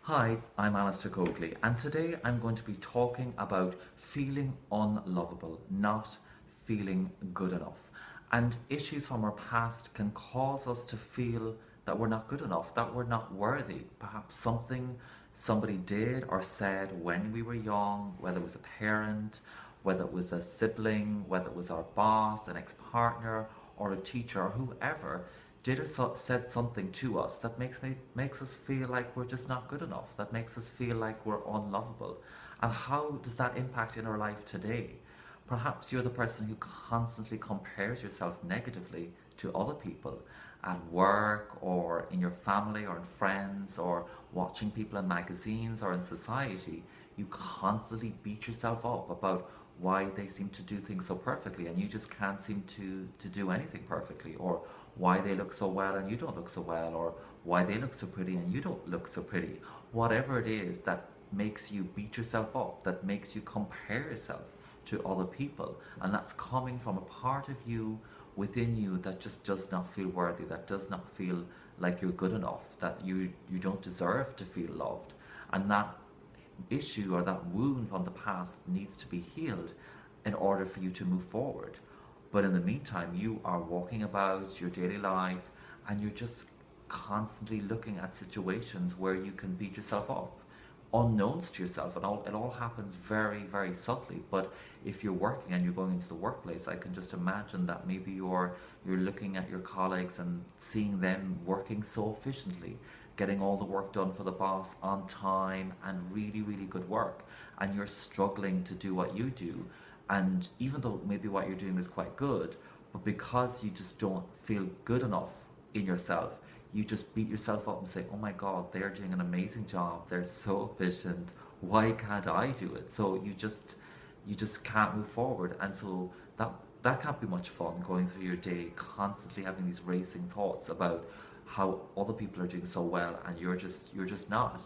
Hi, I'm Alistair Coakley, and today I'm going to be talking about feeling unlovable, not feeling good enough. And issues from our past can cause us to feel that we're not good enough, that we're not worthy. Perhaps something somebody did or said when we were young, whether it was a parent, whether it was a sibling, whether it was our boss, an ex-partner, or a teacher, or whoever, did or said something to us that makes us feel like we're just not good enough, that makes us feel like we're unlovable. And how does that impact in our life today? Perhaps you're the person who constantly compares yourself negatively to other people at work or in your family or in friends or watching people in magazines or in society. You constantly beat yourself up about why they seem to do things so perfectly and you just can't seem to do anything perfectly, or why they look so well and you don't look so well, or why they look so pretty and you don't look so pretty. Whatever it is that makes you beat yourself up, that makes you compare yourself to other people, and that's coming from a part of you within you that just does not feel worthy, that does not feel like you're good enough, that you don't deserve to feel loved. And that issue or that wound from the past needs to be healed in order for you to move forward. But in the meantime, you are walking about your daily life and you're just constantly looking at situations where you can beat yourself up, unknowns to yourself, and it all happens very, very subtly. But if you're working and you're going into the workplace, I can just imagine that maybe you're looking at your colleagues and seeing them working so efficiently, getting all the work done for the boss on time and really, really good work, and you're struggling to do what you do. And even though maybe what you're doing is quite good, but because you just don't feel good enough in yourself, you just beat yourself up and say, oh my God, they're doing an amazing job. They're so efficient. Why can't I do it? So you just can't move forward. And so that can't be much fun, going through your day constantly having these racing thoughts about how other people are doing so well and you're just not.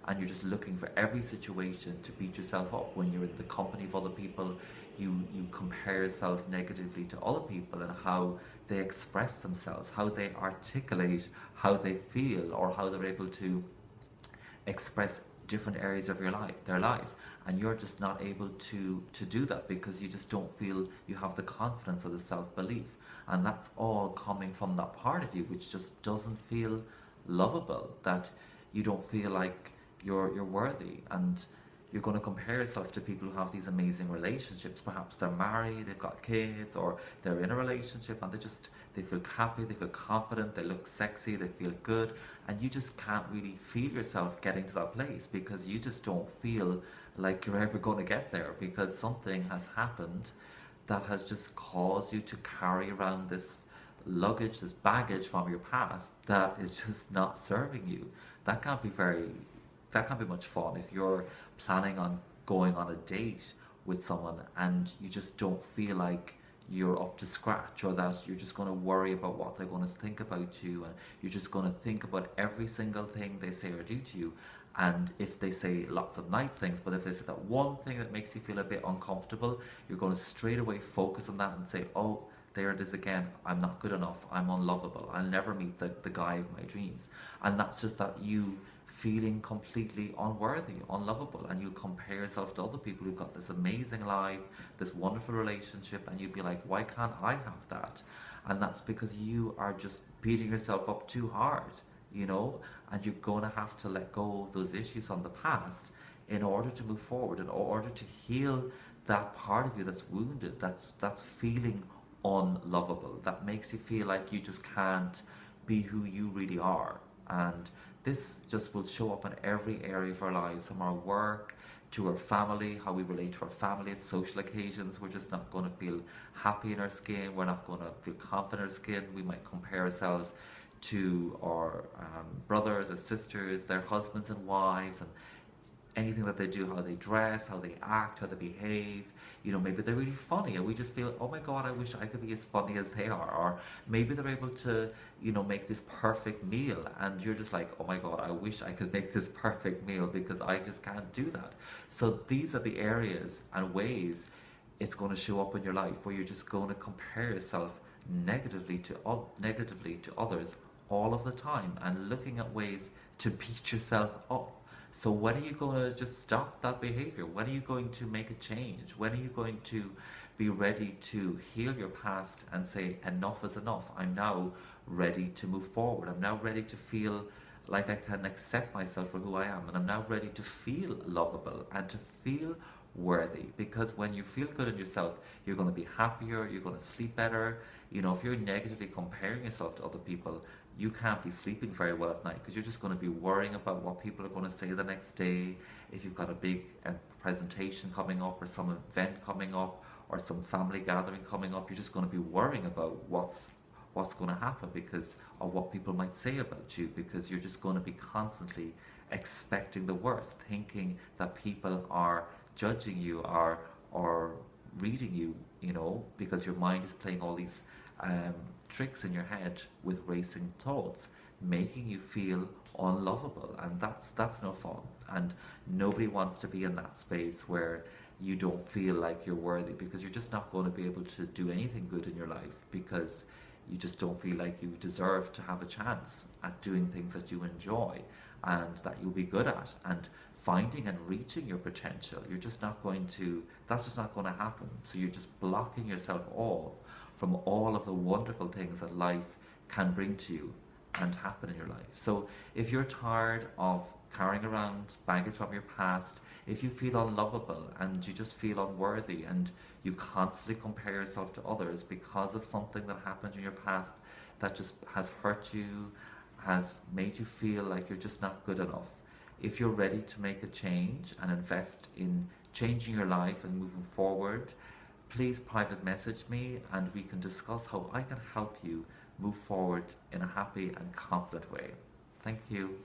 And you're just looking for every situation to beat yourself up. When you're in the company of other people, you compare yourself negatively to other people and how they express themselves, how they articulate how they feel, or how they're able to express different areas of their lives, and you're just not able to do that because you just don't feel you have the confidence or the self-belief. And that's all coming from that part of you which just doesn't feel lovable, that you don't feel like you're worthy. And you're going to compare yourself to people who have these amazing relationships. Perhaps they're married, they've got kids, or they're in a relationship and they feel happy, they feel confident, they look sexy, they feel good, and you just can't really feel yourself getting to that place because you just don't feel like you're ever going to get there, because something has happened that has just caused you to carry around this luggage, this baggage from your past that is just not serving you. That can't be very that can't be much fun if you're planning on going on a date with someone and you just don't feel like you're up to scratch, or that you're just going to worry about what they're going to think about you, and you're just going to think about every single thing they say or do to you. And if they say lots of nice things, but if they say that one thing that makes you feel a bit uncomfortable, you're going to straight away focus on that and say, oh, there it is again, I'm not good enough, I'm unlovable, I'll never meet the guy of my dreams. And that's just that you feeling completely unworthy, unlovable, and you compare yourself to other people who've got this amazing life, this wonderful relationship, and you'd be like, why can't I have that? And that's because you are just beating yourself up too hard, you know, and you're going to have to let go of those issues from the past in order to move forward, in order to heal that part of you that's wounded, that's feeling unlovable, that makes you feel like you just can't be who you really are. And this just will show up in every area of our lives, from our work to our family, how we relate to our family at social occasions. We're just not going to feel happy in our skin, we're not going to feel confident in our skin. We might compare ourselves to our brothers or sisters, their husbands and wives, and anything that they do, how they dress, how they act, how they behave. You know, maybe they're really funny and we just feel, oh my God, I wish I could be as funny as they are. Or maybe they're able to, you know, make this perfect meal and you're just like, oh my God, I wish I could make this perfect meal because I just can't do that. So these are the areas and ways it's going to show up in your life where you're just going to compare yourself negatively to others all of the time, and looking at ways to beat yourself up. So when are you going to just stop that behavior? When are you going to make a change? When are you going to be ready to heal your past and say, enough is enough? I'm now ready to move forward. I'm now ready to feel like I can accept myself for who I am. And I'm now ready to feel lovable and to feel worthy. Because when you feel good in yourself, you're going to be happier, you're going to sleep better. You know, if you're negatively comparing yourself to other people, you can't be sleeping very well at night because you're just going to be worrying about what people are going to say the next day. If you've got a big presentation coming up or some event coming up or some family gathering coming up, you're just going to be worrying about what's going to happen because of what people might say about you, because you're just going to be constantly expecting the worst, thinking that people are judging you or reading you, you know, because your mind is playing all these tricks in your head with racing thoughts, making you feel unlovable, and that's no fun. And nobody wants to be in that space where you don't feel like you're worthy, because you're just not going to be able to do anything good in your life because you just don't feel like you deserve to have a chance at doing things that you enjoy and that you'll be good at and finding and reaching your potential. You're just not going to, that's just not going to happen. So you're just blocking yourself off from all of the wonderful things that life can bring to you and happen in your life. So if you're tired of carrying around baggage from your past, if you feel unlovable and you just feel unworthy and you constantly compare yourself to others because of something that happened in your past that just has hurt you, has made you feel like you're just not good enough, if you're ready to make a change and invest in changing your life and moving forward, please private message me and we can discuss how I can help you move forward in a happy and confident way. Thank you.